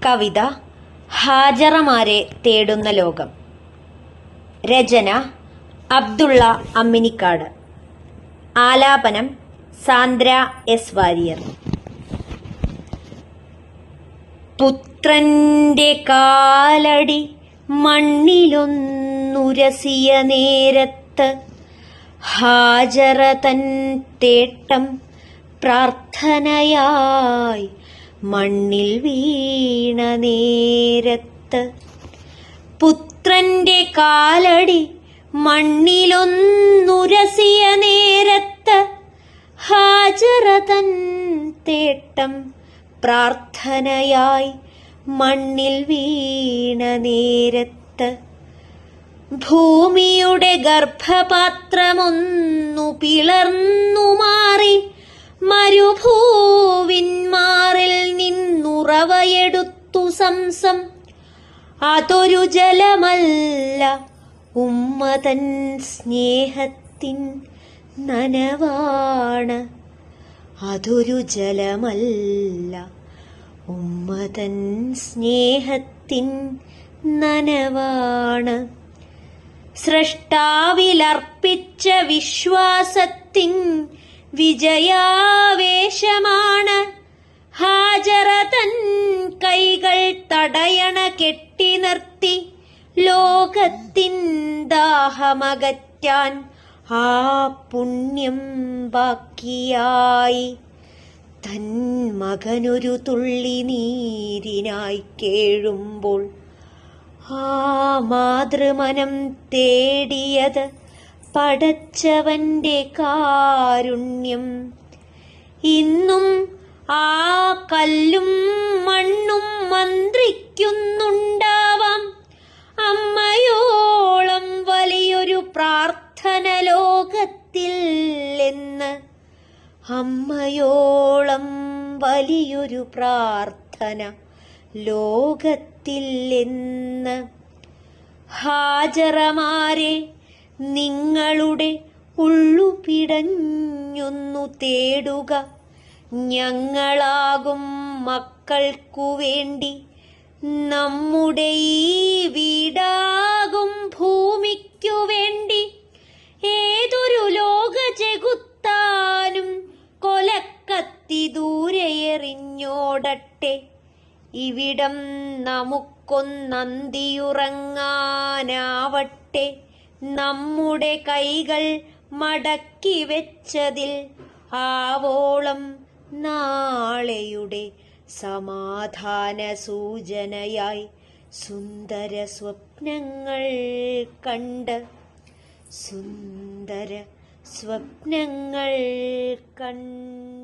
കവിത ഹാജറമാരെ തേടുന്ന ലോകം. രചന അബ്ദുള്ള അമ്മിനിക്കാട്. ആലാപനം സാന്ദ്ര എസ് വാര്യർ. പുത്രന്റെ കാലടി മണ്ണിലൊന്നുരസിയ നേരത്ത് ഹാജറ തൻ തേട്ടം പ്രാർത്ഥനയായി മണ്ണിൽ വീണ നേരത്ത്. പുത്രന്റെ കാലടി മണ്ണിലൊന്നുരസിയ നേരത്ത് ഹാജറ തൻ തേട്ടം പ്രാർത്ഥനയായി മണ്ണിൽ വീണ നേരത്ത്. ഭൂമിയുടെ ഗർഭപാത്രമൊന്നു പിളർന്നു മാറി മരുഭൂവിന്മാറിൽ നിന്നുറവയെടുത്തു സംസം. അതൊരു ജലമല്ല, ഉമ്മതൻ സ്നേഹത്തിൻ നനവാണ്. അതൊരു ജലമല്ല, ഉമ്മതൻ സ്നേഹത്തിൻ നനവാണ്. സ്രഷ്ടാവിലർപ്പിച്ച വിശ്വാസത്തിൻ വിജയാവേശമാണ്. ഹാജറ തൻ കൈകൾ തടയണ കെട്ടി നിർത്തി ലോകത്തിൻ ദാഹമകറ്റാൻ ആ പുണ്യം ബാക്കിയായി. തൻ മകനൊരു തുള്ളി നീരിനായി കേഴുമ്പോൾ ആ മാതൃമനം തേടിയത് പടച്ചവന്റെ കാരുണ്യം. ഇന്നും ആ കല്ലും മണ്ണും മന്ത്രിക്കുന്നുണ്ടാവാം അമ്മയോളം വലിയൊരു പ്രാർത്ഥന ലോകത്തിൽ എന്ന്. അമ്മയോളം വലിയൊരു പ്രാർത്ഥന ലോകത്തിൽ എന്ന്. ഹാജറമാരെ, നിങ്ങളുടെ ഉള്ളു പിടഞ്ഞൊന്നു തേടുക. ഞങ്ങളാകും മക്കൾക്കു വേണ്ടി, നമ്മുടെ ഈ വീടാകും ഭൂമിക്കു വേണ്ടി. ഏതൊരു ലോക ചെകുത്താനും കൊലക്കത്തി ദൂരെയെറിഞ്ഞോടട്ടെ. ഇവിടം നമുക്കൊന്നന്തിയുറങ്ങാനാവട്ടെ. നമ്മുടെ കൈകൾ മടക്കി വെച്ചതിൽ ആവോളം നാളെയുടെ സമാധാന സൂചനയായി സുന്ദര സ്വപ്നങ്ങൾ കണ്ട്, സുന്ദര സ്വപ്നങ്ങൾ കണ്ട്.